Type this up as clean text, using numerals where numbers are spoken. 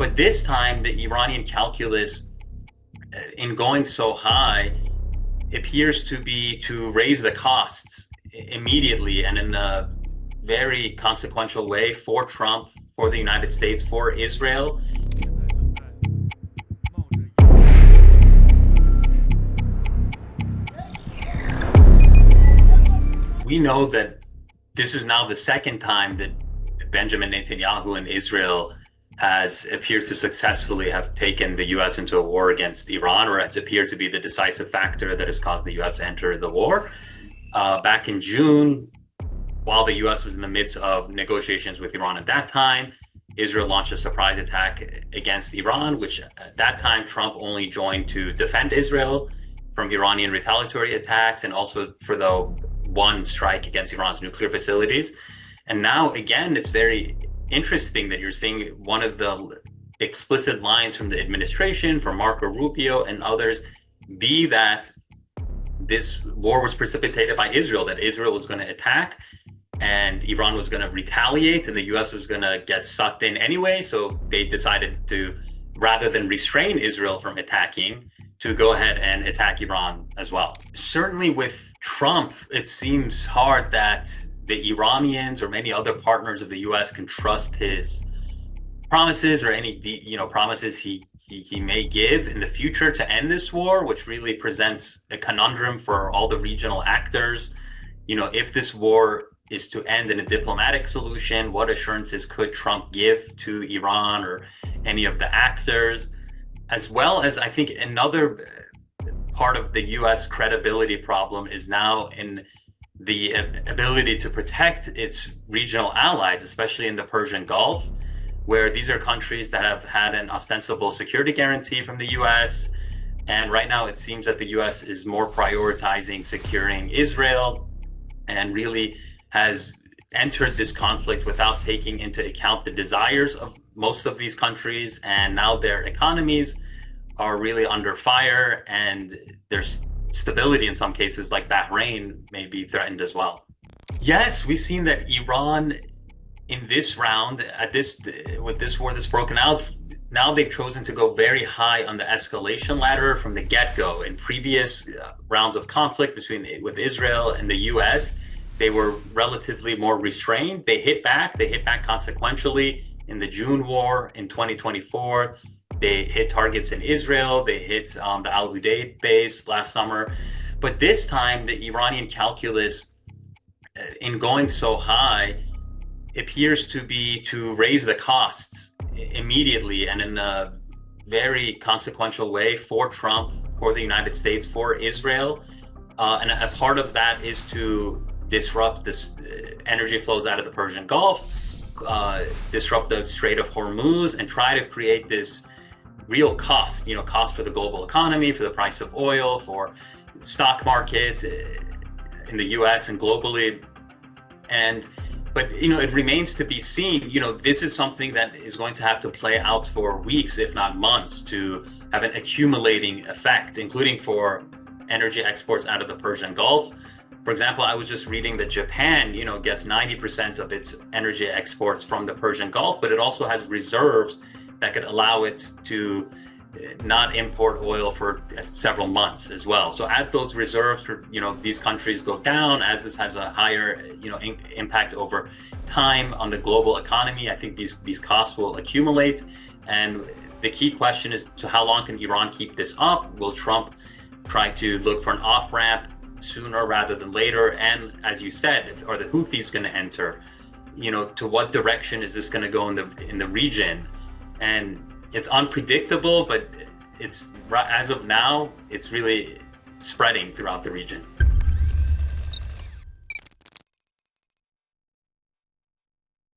But this time, the Iranian calculus in going so high appears to be to raise the costs immediately and in a very consequential way for Trump, for the United States, for Israel. We know that this is now the second time that Benjamin Netanyahu and Israel has appeared to successfully have taken the U.S. into a war against Iran, or has appeared to be the decisive factor that has caused the U.S. to enter the war. Back in June, while the U.S. was in the midst of negotiations with Iran at that time, Israel launched a surprise attack against Iran, which at that time Trump only joined to defend Israel from Iranian retaliatory attacks and also for the one strike against Iran's nuclear facilities. And now, again, it's very interesting that you're seeing one of the explicit lines from the administration, from Marco Rubio and others, be that this war was precipitated by Israel, that Israel was going to attack and Iran was going to retaliate and the US was going to get sucked in anyway. So they decided to, rather than restrain Israel from attacking, to go ahead and attack Iran as well. Certainly with Trump, it seems hard that the Iranians or many other partners of the U.S. can trust his promises or any promises he may give in the future to end this war, which really presents a conundrum for all the regional actors. If this war is to end in a diplomatic solution, what assurances could Trump give to Iran or any of the actors? As well as, I think, another part of the U.S. credibility problem is now in the ability to protect its regional allies, especially in the Persian Gulf, where these are countries that have had an ostensible security guarantee from the U.S. And right now it seems that the U.S. is more prioritizing securing Israel and really has entered this conflict without taking into account the desires of most of these countries. And now their economies are really under fire and their stability in some cases, like Bahrain, may be threatened as well. Yes, we've seen that Iran in this round, with this war that's broken out, now they've chosen to go very high on the escalation ladder from the get-go. In previous rounds of conflict with Israel and the US, they were relatively more restrained. They hit back consequentially in the June war in 2024. They hit targets in Israel. They hit the Al Udeid base last summer. But this time, the Iranian calculus in going so high appears to be to raise the costs immediately and in a very consequential way for Trump, for the United States, for Israel. And a part of that is to disrupt this energy flows out of the Persian Gulf, disrupt the Strait of Hormuz, and try to create this real cost for the global economy, for the price of oil, for stock markets in the US and globally. But it remains to be seen. This is something that is going to have to play out for weeks, if not months, to have an accumulating effect, including for energy exports out of the Persian Gulf. For example, I was just reading that Japan, gets 90% of its energy exports from the Persian Gulf, but it also has reserves that could allow it to not import oil for several months as well. So as those reserves for these countries go down, as this has a higher impact over time on the global economy, I think these costs will accumulate. And the key question is, to how long can Iran keep this up? Will Trump try to look for an off-ramp sooner rather than later? And as you said, are the Houthis going to enter? To what direction is this going to go in the region? And it's unpredictable, but as of now, it's really spreading throughout the region.